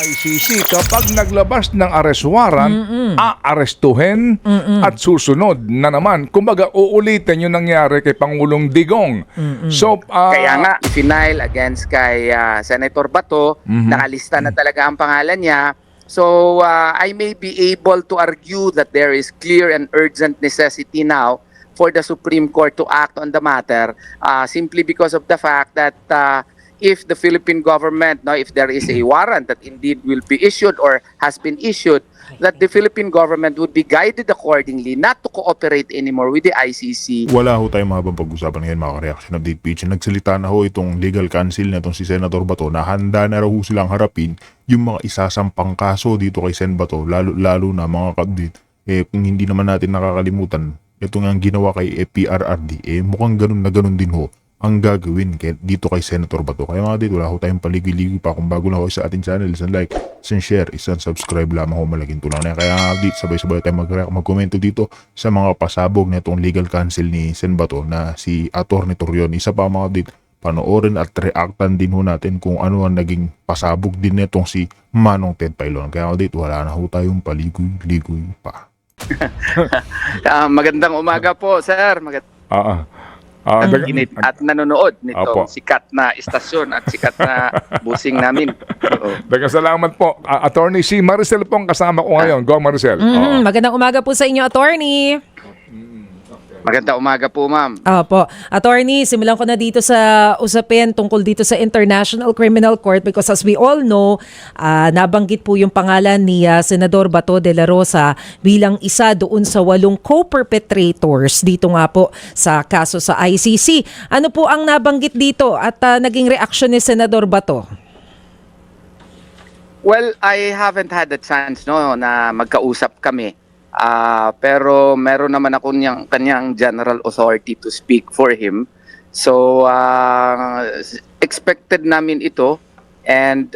ICC kapag naglabas ng arrest warrant, aarestuhin at susunod na naman. Kumbaga, uulitin yung nangyari kay Pangulong Digong. So, Kaya nga, final against kay Senator Bato, nakalista na talaga ang pangalan niya. So, I may be able to argue that there is clear and urgent necessity now for the Supreme Court to act on the matter simply because of the fact that if the Philippine government, no, if there is a warrant that indeed will be issued or has been issued, that the Philippine government would be guided accordingly not to cooperate anymore with the ICC. Wala ho tayong mahabang pag-usapan ngayon mga ka-reaction update page. Nagsalita na ho itong legal counsel na itong si Senator Bato na handa na raw ho silang harapin yung mga isasampang kaso dito kay Sen Bato, lalo na mga ka-update. Kung hindi naman natin nakakalimutan, ito nga ang ginawa kay PRRD, mukhang ganun na ganun din ho ang gagawin dito kay Senator Bato. Kaya mga dito, wala ho tayong paligoy-ligoy pa. Kung bago lang ho sa ating channel, isang like, isang share, isang subscribe lamang ho, malaking tulong na. Kaya nga dito, sabay-sabay tayo mag-komento dito sa mga pasabog na itong legal counsel ni Sen Bato na si Atty. Torion. Isa pa mga dito, panoorin at reactan din ho natin kung ano ang naging pasabog din nitong si Manong Ted Pailon. Kaya nga dito, wala na ho tayong paligoy-ligoy pa. Magandang umaga po, sir. Nakikinig at nanonood nitong sikat na istasyon at sikat na busing namin. Salamat po. Attorney si Maricel pong kasama ko ngayon. Go Maricel. Magandang umaga po sa inyo, attorney. Magandang umaga po, ma'am. Opo. Attorney, simulan ko na dito sa usapin tungkol dito sa International Criminal Court because as we all know, nabanggit po yung pangalan ni Senador Bato de la Rosa bilang isa doon sa 8 co-perpetrators dito nga po sa kaso sa ICC. Ano po ang nabanggit dito at naging reaksyon ni Senador Bato? Well, I haven't had the chance na magkausap kami. Pero meron naman ako kanyang general authority to speak for him. So, expected namin ito and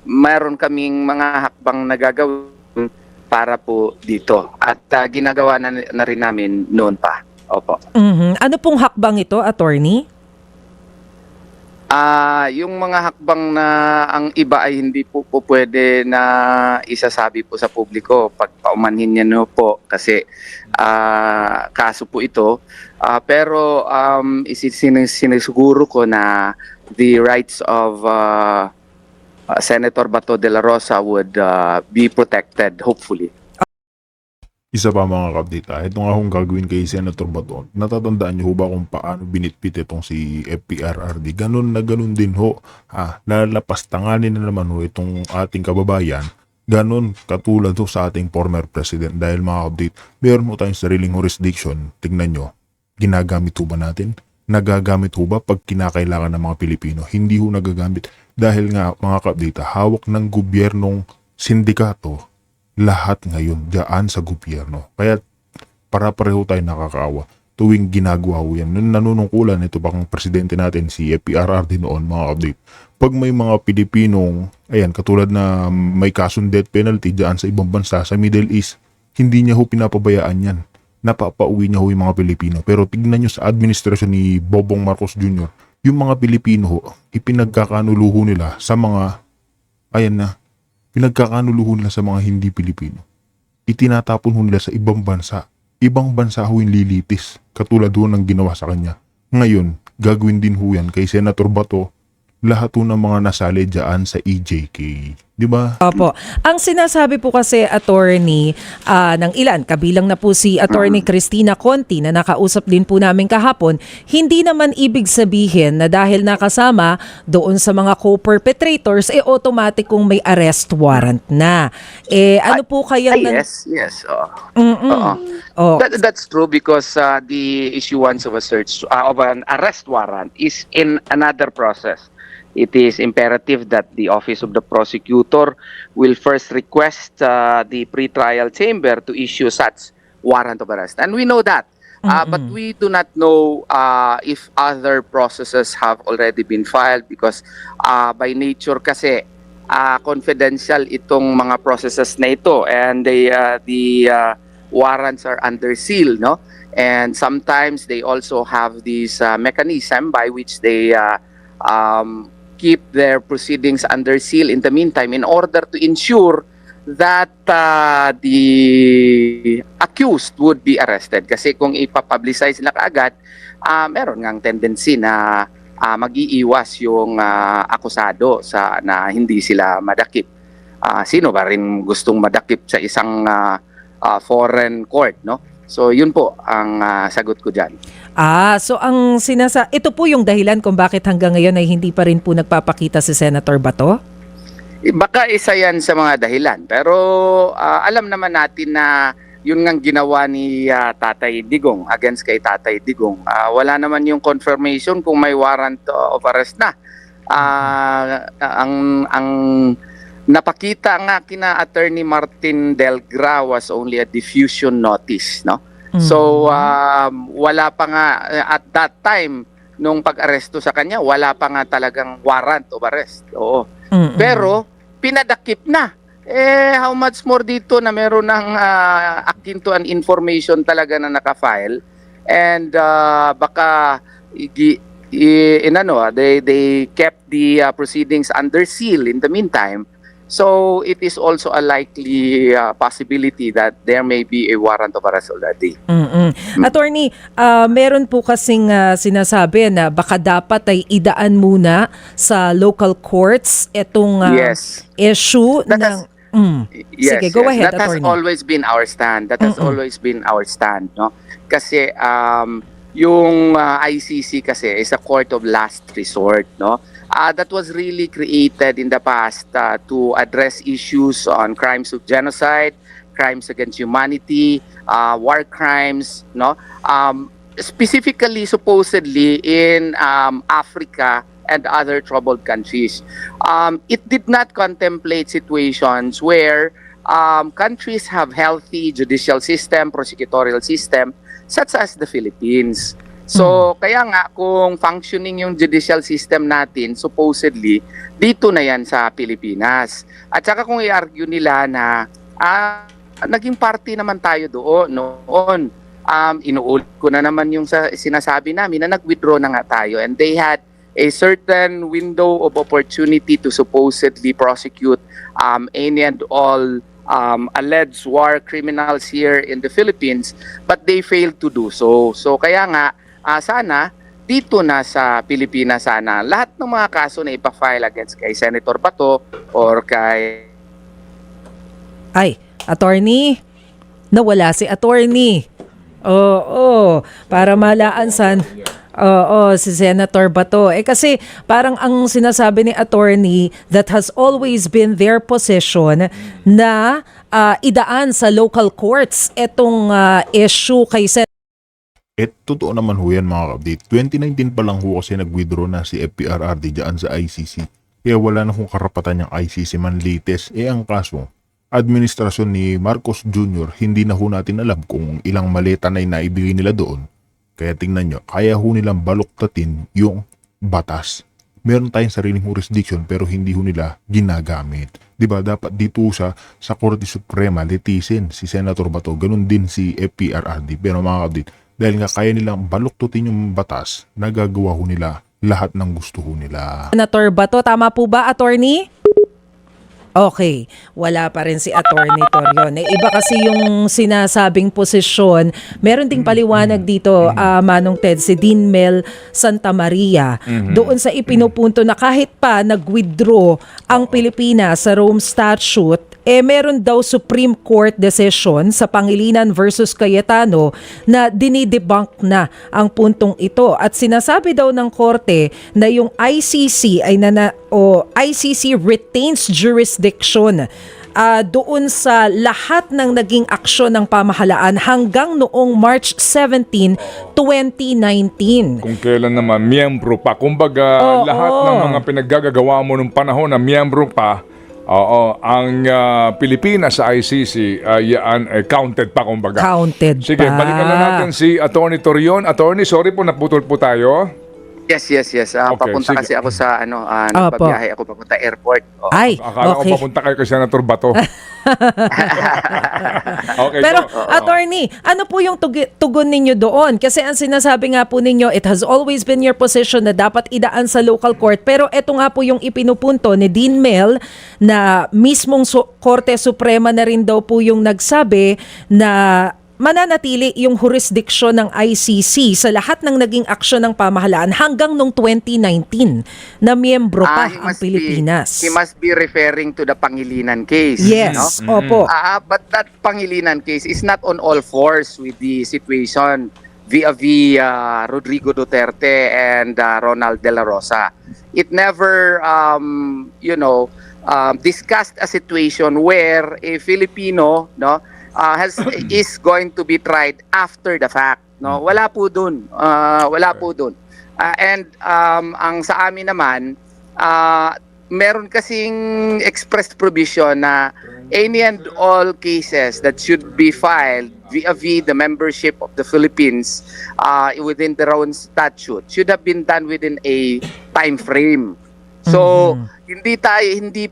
meron kaming mga hakbang na gagawin para po dito. At ginagawa na rin namin noon pa. Opo. Ano pong hakbang ito, attorney? Yung mga hakbang na ang iba ay hindi po pwede na isasabi po sa publiko pag paumanhin niya po kasi kaso po ito. Pero sinisiguro ko na the rights of Senator Bato de la Rosa would be protected hopefully. Isa pa mga ka-update, ito nga hong gagawin kay Senator Bato. Natatandaan niyo ho ba kung paano binitbit itong si FPRRD? Ganun na ganun din ho. Lalapastanganin na naman ho itong ating kababayan. Ganun katulad ho sa ating former president. Dahil mga ka-update, meron mo tayong sariling jurisdiction. Tignan nyo, ginagamit ho ba natin? Nagagamit ho ba pag kinakailangan ng mga Pilipino? Hindi ho nagagamit. Dahil nga mga ka-update, hawak ng gobyernong sindikato lahat ngayon dyan sa gobyerno. Kaya para-pareho tayo nakakaawa tuwing ginagawa ho yan. Nanunungkulan ito bang presidente natin si PRRD noon mga update. Pag may mga Pilipinong, ayan, katulad na may kasong death penalty dyan sa ibang bansa, sa Middle East, hindi niya ho pinapabayaan yan. Napapauwi niya ho yung mga Pilipino. Pero tignan nyo sa administrasyon ni Bobong Marcos Jr., yung mga Pilipino ho, ipinagkakanuluho nila sa mga, ayan na, pinagkakanuluho nila sa mga hindi Pilipino. Itinatapon ho nila sa ibang bansa. Ibang bansa ho yung lilitis. Katulad ho ng ginawa sa kanya. Ngayon, gagawin din ho yan kay Senator Bato. Lahat ho ng mga nasali dyan sa EJK. Di ba? Opo. Ang sinasabi po kasi, attorney, ng ilan, kabilang na po si Attorney Cristina Conti na nakausap din po namin kahapon, hindi naman ibig sabihin na dahil nakasama doon sa mga co-perpetrators, automatic kung may arrest warrant na. Ano po kaya... Yes. That's true because the issuance of a search of an arrest warrant is in another process. It is imperative that the Office of the Prosecutor will first request the pretrial chamber to issue such warrant of arrest. And we know that. But we do not know if other processes have already been filed because by nature kasi confidential itong mga processes na ito and the warrants are under seal, no? And sometimes they also have this mechanism by which they keep their proceedings under seal in the meantime in order to ensure that the accused would be arrested. Kasi kung ipapublicize na kaagad, meron ngang tendency na mag-iiwas yung akusado na hindi sila madakip. Sino ba rin gustong madakip sa isang foreign court, no? So yun po ang sagot ko dyan. So ito po yung dahilan kung bakit hanggang ngayon ay hindi pa rin po nagpapakita si Senator Bato? Baka isa yan sa mga dahilan. Pero alam naman natin na yun ngang ginawa ni Tatay Digong against kay Tatay Digong. Wala naman yung confirmation kung may warrant of arrest na. Ang napakita nga kina Attorney Martin Delgra was only a diffusion notice, no? So wala pa nga at that time nung pag-aresto sa kanya, wala pa nga talagang warrant of arrest. Oo. Pero pinadakip na. How much more dito na meron ng akin to an information talaga na naka-file, and baka they kept the proceedings under seal in the meantime. So it is also a likely possibility that there may be a warrant of arrest already. Attorney, meron po kasing sinasabi na baka dapat ay idaan muna sa local courts itong issue ng... Sige, go ahead, That Attorney. has always been our stand. That has always been our stand, no? Kasi yung ICC kasi is a court of last resort, no? That was really created in the past to address issues on crimes of genocide, crimes against humanity, war crimes, no? Specifically, supposedly in Africa and other troubled countries. It did not contemplate situations where countries have healthy judicial system, prosecutorial system, such as the Philippines. So, kaya nga, kung functioning yung judicial system natin, supposedly, dito na yan sa Pilipinas. At saka kung i-argue nila na naging party naman tayo noon, inuulit ko na naman yung sinasabi namin na nag-withdraw na nga tayo, and they had a certain window of opportunity to supposedly prosecute any and all alleged war criminals here in the Philippines, but they failed to do so. So kaya nga, sana dito na sa Pilipinas sana lahat ng mga kaso na ipa-file against kay Senator Bato or kay... Attorney, nawala si Attorney. Oo, para malaan si Senator Bato. Kasi parang ang sinasabi ni Attorney that has always been their position na idaan sa local courts itong issue kay Senator. Totoo naman ho yan mga ka-update. 2019 pa lang ho kasi nag-withdraw na si FPRRD dyan sa ICC. Kaya wala na hong karapatan yung ICC manlites. Ang kaso, administrasyon ni Marcos Jr., hindi na ho natin alam kung ilang maleta na naibigay nila doon. Kaya tingnan nyo, kaya ho nilang baluktatin yung batas. Meron tayong sariling jurisdiction pero hindi ho nila ginagamit. Diba? Dapat dito sa Korte Suprema litisin si Senator Bato. Ganun din si FPRRD. Pero mga ka-update, dahil nga kaya nilang baluktutin yung batas, nagagawa ho nila lahat ng gusto ho nila. Senator Bato, tama po ba, Attorney? Okay, wala pa rin si Attorney Torion. Iba kasi yung sinasabing posisyon. Meron ding paliwanag dito, Manong Ted, si Dean Mel Santa Maria. Doon sa ipinupunto na kahit pa nag-withdraw ang Pilipinas sa Rome Statute, meron daw Supreme Court decision sa Pangilinan versus Cayetano na dinidebunk na ang puntong ito. At sinasabi daw ng korte na yung ICC ICC retains jurisdiction doon sa lahat ng naging aksyon ng pamahalaan hanggang noong March 17, 2019. Kung kailan naman, miyembro pa. Kumbaga, lahat ng mga pinaggagawa mo nung panahon na miyembro pa, ang Pilipinas sa ICC, yan, counted pa kumbaga. Counted Sige, pa. balikan na natin si Attorney Torion. Attorney, sorry po, naputol po tayo. Yes. Papunta sige. kasi ako sa nagbabiyahe ako papunta airport. Akala ko papunta kayo kay Senator Bato. Okay Pero po. attorney, ano po yung tugon ninyo doon? Kasi ang sinasabi nga po ninyo, it has always been your position na dapat idaan sa local court. Pero ito nga po yung ipinupunto ni Dean Mel na mismong Korte Suprema na rin daw po yung nagsabi na mananatili yung jurisdiction ng ICC sa lahat ng naging aksyon ng pamahalaan hanggang nung 2019 na miyembro pa ang Pilipinas. He must be referring to the Pangilinan case. Yes, no? opo. But that Pangilinan case is not on all fours with the situation vis-a-vis Rodrigo Duterte and Ronald De La Rosa. It never, discussed a situation where a Filipino, is going to be tried after the fact. No, wala po dun. And ang sa amin naman, meron kasing express provision na any and all cases that should be filed vis-a-vis the membership of the Philippines within their own statute should have been done within a time frame. So, hindi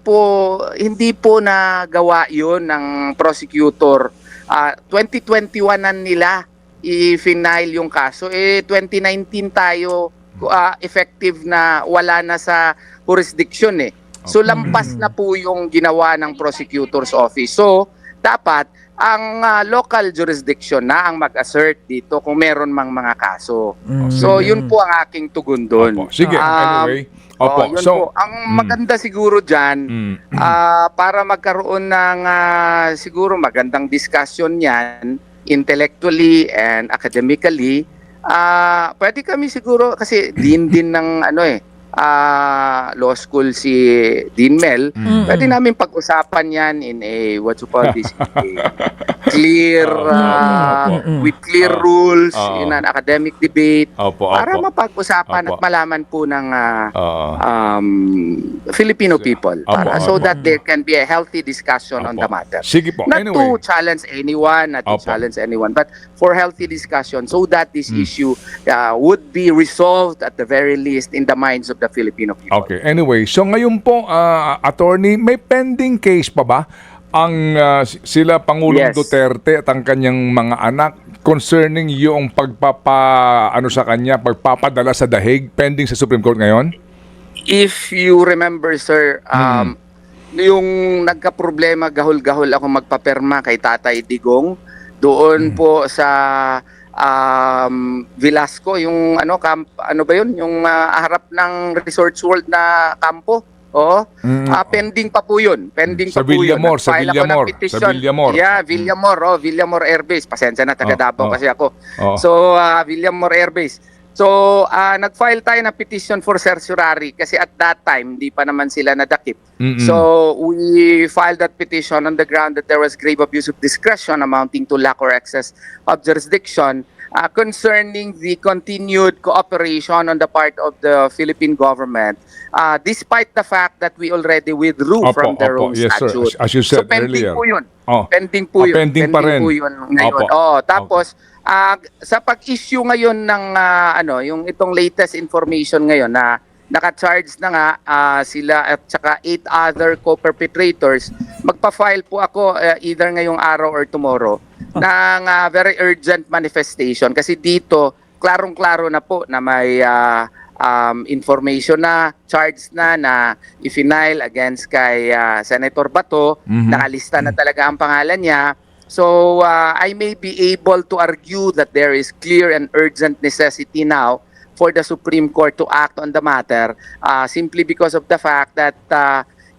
po nagawa 'yon ng prosecutor. 2021 na nila i-file yung kaso. 2019 tayo effective na wala na sa jurisdiction eh. So lampas na po yung ginawa ng prosecutor's office. So, dapat ang local jurisdiction na ang mag-assert dito kung meron mang mga kaso. So, yun po ang aking tugon doon. Opo. Sige, anyway. Opo. Yun So, po. Ang maganda siguro dyan, para magkaroon ng siguro magandang discussion yan, intellectually and academically, pwede kami siguro, kasi din ng law school si Dean Mel, pwede namin pag-usapan yan in a, what you call this, clear, with clear rules, in an academic debate, para mapag-usapan at malaman po ng Filipino people, so that there can be a healthy discussion on the matter. Sige po. Not Anyway. to challenge anyone, but for healthy discussion so that this issue would be resolved at the very least in the minds of the Filipino people. Okay. Anyway, so ngayon po, attorney, may pending case pa ba ang sila Pangulong Yes. Duterte at ang kanyang mga anak concerning yung pagpapadala sa dahig pending sa Supreme Court ngayon? If you remember, sir, yung nagka-problema, gahol-gahol ako magpaperma kay Tatay Digong doon po sa Velasco, yung yung harap ng Resorts World na kampo. Pending pa po yun. Sa Villamor, sa Villamor. Yeah, Villamor Air Base. Pasensya na, taga Davao kasi ako. So, Villamor Air Base. So, nag-file tayo ng petition for certiorari kasi at that time, hindi pa naman sila nadakip. So, we filed that petition on the ground that there was grave abuse of discretion amounting to lack or excess of jurisdiction concerning the continued cooperation on the part of the Philippine government despite the fact that we already withdrew from their own Yes, sir. statute. As you said so, pending earlier. po yun. Pending pa rin. Po yun ngayon. Tapos, sa pag-issue ngayon ng yung itong latest information ngayon na naka-charge na nga sila at saka 8 other co-perpetrators, magpa-file po ako either ngayong araw or tomorrow ng very urgent manifestation kasi dito klarong-klaro na po na may information na charge na i-file against kay Senator Bato. Nakalista na talaga ang pangalan niya. So I may be able to argue that there is clear and urgent necessity now for the Supreme Court to act on the matter simply because of the fact that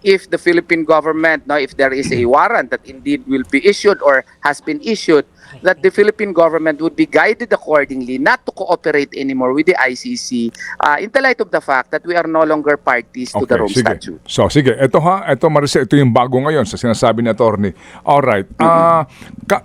if the Philippine government, if there is a warrant that indeed will be issued or has been issued, that the Philippine government would be guided accordingly not to cooperate anymore with the ICC in the light of the fact that we are no longer parties to the Rome Statute. So, sige. Ito Maricel, ito yung bago ngayon sa sinasabi ni attorney. Alright.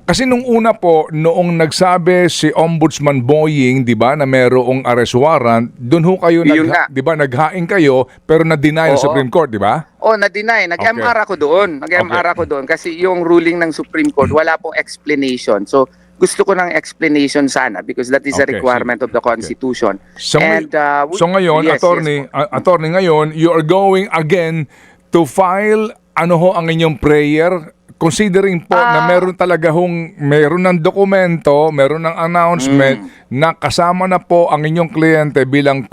Kasi nung una po, noong nagsabi si Ombudsman Boying, di ba, na merong arrest warrant, doon ho kayo, di ba, naghain kayo, pero na-deny ng Supreme Court, di ba? Na-deny. Nag-MR ako doon. Ako doon kasi yung ruling ng Supreme Court, wala pong explanation. So, gusto ko ng explanation sana because that is a requirement of the Constitution. So, ngayon, attorney, ngayon, you are going again to file, ang inyong prayer considering po na meron talaga meron ng dokumento, meron ng announcement na kasama na po ang inyong kliyente bilang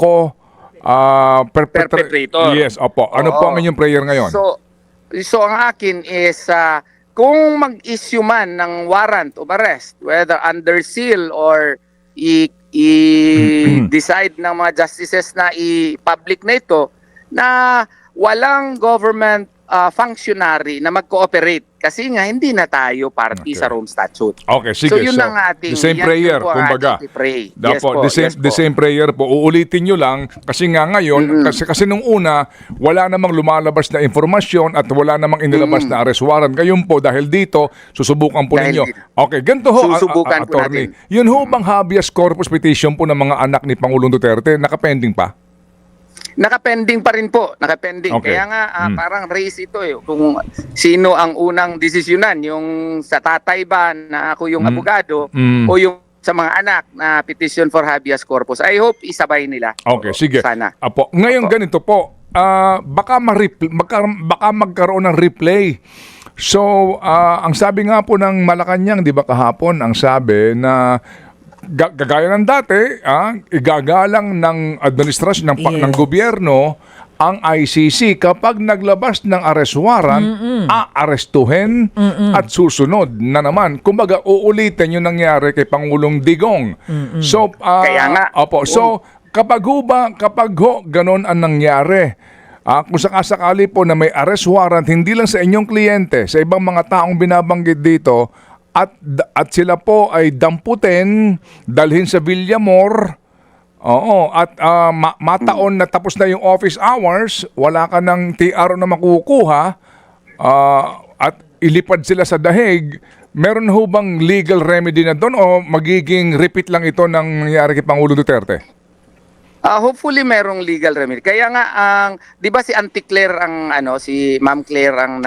Perpetrator. Yes, opo. Ano po ang inyong prayer ngayon? So ang akin is kung mag-issue man ng warrant of arrest, whether under seal or i-decide ng mga justices na i-public na ito, na walang government functionary na mag-cooperate. Kasi nga, hindi na tayo party sa Rome Statute. Okay, sige. So yun ang ating, the same yan prayer, po ang kumbaga. ating pray. Dapo, Yes po. the same prayer po. Uulitin nyo lang kasi nga ngayon, kasi nung una, wala namang lumalabas na informasyon at wala namang inilabas na arrest warrant. Ngayon po, dahil dito, susubukan po Dahil ninyo. dito. Okay, ganito ho, Susubukan po attorney. natin. Yun ho bang habeas corpus petition po ng mga anak ni Pangulong Duterte, nakapending pa? Nakapending pa rin po, nakapending. Okay. Kaya nga parang race ito kung sino ang unang desisyonan, yung sa tatay ba na ako yung abogado o yung sa mga anak na petition for habeas corpus. I hope isabay nila. Okay, sige. Sana. Apo, ngayon ganito po, baka magkaroon ng replay. So, ang sabi nga po ng Malacanang, di ba kahapon, ang sabi na gagaya ng dati, igagalang ng administrasyon ng gobyerno ang ICC kapag naglabas ng arrest warrant, aarestuhin at susunod na naman. Kumbaga, uulitin yung nangyari kay Pangulong Digong. So, Kaya nga. Opo, so kapag ganon ang nangyari, kung sakasakali po na may arrest warrant, hindi lang sa inyong kliyente, sa ibang mga taong binabanggit dito, at sila po ay damputin, dalhin sa Villamor, at mataon na tapos na yung office hours, wala ka ng TR na makukuha, at ilipad sila sa dahig, meron ho bang legal remedy na doon o magiging repeat lang ito ng nangyari kay Pangulo Duterte? Hopefully merong legal remedy. Kaya nga 'di ba si Auntie Claire si Ma'am Claire ang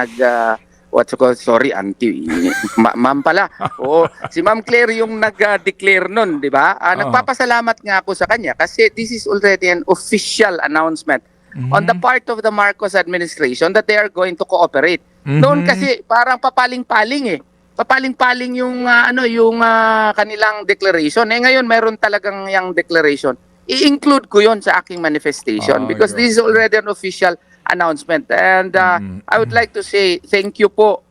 ma'am pala. Oo, si Ma'am Claire yung nag-declare nun, 'di ba? Nagpapasalamat nga ako sa kanya kasi this is already an official announcement on the part of the Marcos administration that they are going to cooperate. Noon kasi parang papaling-paling papaling-paling yung kanilang declaration. Ngayon meron talagang yung declaration. I-include ko 'yon sa aking manifestation because this is already an official announcement. And I would like to say thank you po,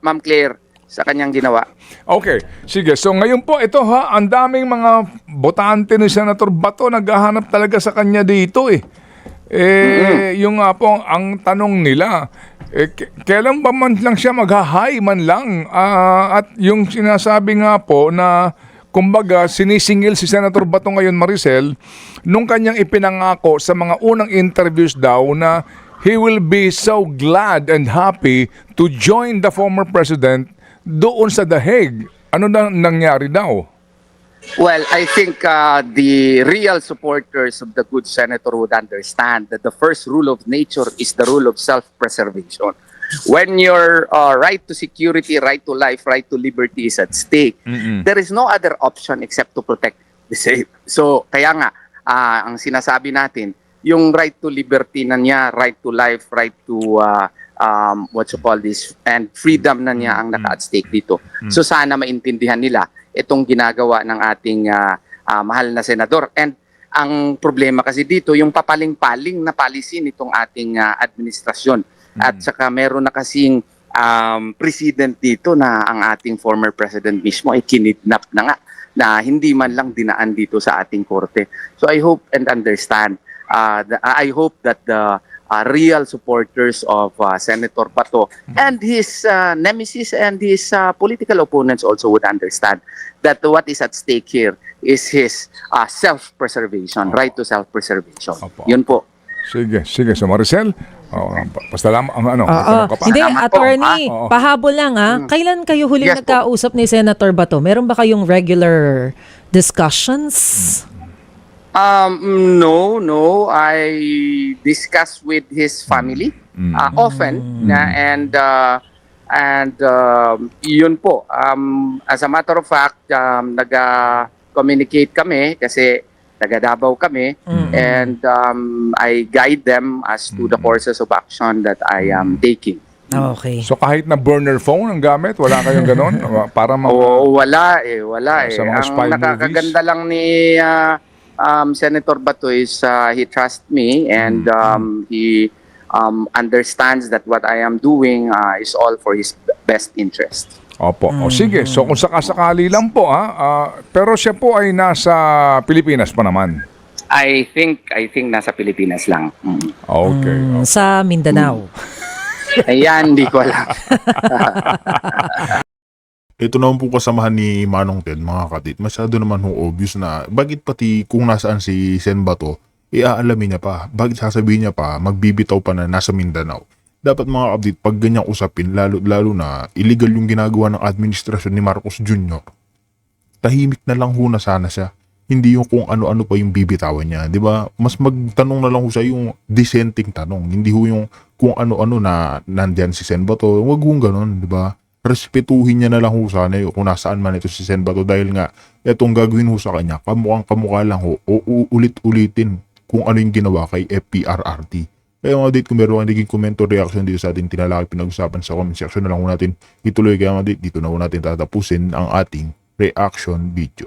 Ma'am Claire, sa kanyang ginawa. Okay, sige. So ngayon po, ito ang daming mga botante ni Senator Bato naghahanap talaga sa kanya dito yung nga po, ang tanong nila, kailan ba man lang siya maghahay man lang? At yung sinasabi nga po na kumbaga, sinisingil si Senator Bato ngayon, Maricel, nung kanyang ipinangako sa mga unang interviews daw na he will be so glad and happy to join the former president doon sa The Hague. Ano na nangyari daw? Well, I think the real supporters of the good senator would understand that the first rule of nature is the rule of self-preservation. When your right to security, right to life, right to liberty is at stake, there is no other option except to protect the same. So, kaya nga, ang sinasabi natin, yung right to liberty na niya, right to life, right to and freedom na niya ang naka at stake dito. So sana maintindihan nila itong ginagawa ng ating mahal na senador. And ang problema kasi dito, yung papaling-paling na policy nitong ating administrasyon. At saka meron na kasing president dito na ang ating former president mismo ay kinidnap na nga na hindi man lang dinaan dito sa ating korte. So I hope and understand. I hope that the real supporters of Senator Bato and his nemesis and his political opponents also would understand that what is at stake here is his self-preservation, right to self-preservation. Yun po. Sige. So Maricel, pasalamat ka pa. Hindi, Salamat po, attorney, pahabol lang Kailan kayo huling Yes po. nagkausap ni Senator Bato? Meron ba kayong regular discussions? No. I discuss with his family often and yun po. As a matter of fact, nag-communicate kami kasi taga Davao kami and I guide them as to the courses of action that I am taking. Okay. So kahit na burner phone ang gamit, wala kayong ganon? Para mga... Oo, wala eh. Sa mga spy Ang nakakaganda lang ni Senator Bato is he trusts me and he understands that what I am doing is all for his best interest. Opo. O sige, so kung sakasakali lang po pero siya po ay nasa Pilipinas pa naman. I think nasa Pilipinas lang. Okay. Sa Mindanao. Ayan, hindi ko alam. Ito naman po kasamahan ni Manong Ted, mga katit. Masyado naman obvious na bakit pati kung nasaan si Sen Bato, iaalamin niya pa. Bakit sasabihin niya pa, magbibitaw pa na nasa Mindanao. Dapat mga update, pag ganyang usapin, lalo na illegal yung ginagawa ng administrasyon ni Marcos Jr., tahimik na lang ho na sana siya. Hindi yung kung ano-ano pa yung bibitawan niya. Di ba? Mas magtanong na lang ho siya yung dissenting tanong. Hindi ho yung kung ano-ano na nandyan si Sen Bato. Huwag hong ganun, di ba? Respetuhin niya na lang ho sana yun kung nasaan man ito si Sen Bato dahil nga itong gagawin ho sa kanya, kamukhang kamukha lang ho o ulit-ulitin kung ano yung ginawa kay FPRRT. Kaya mga date, kung meron kang naging komento reaction dito sa ating tinalaki pinag-usapan sa comment section na lang ho natin ituloy. Kaya mga date, dito na ho natin tatapusin ang ating reaction video.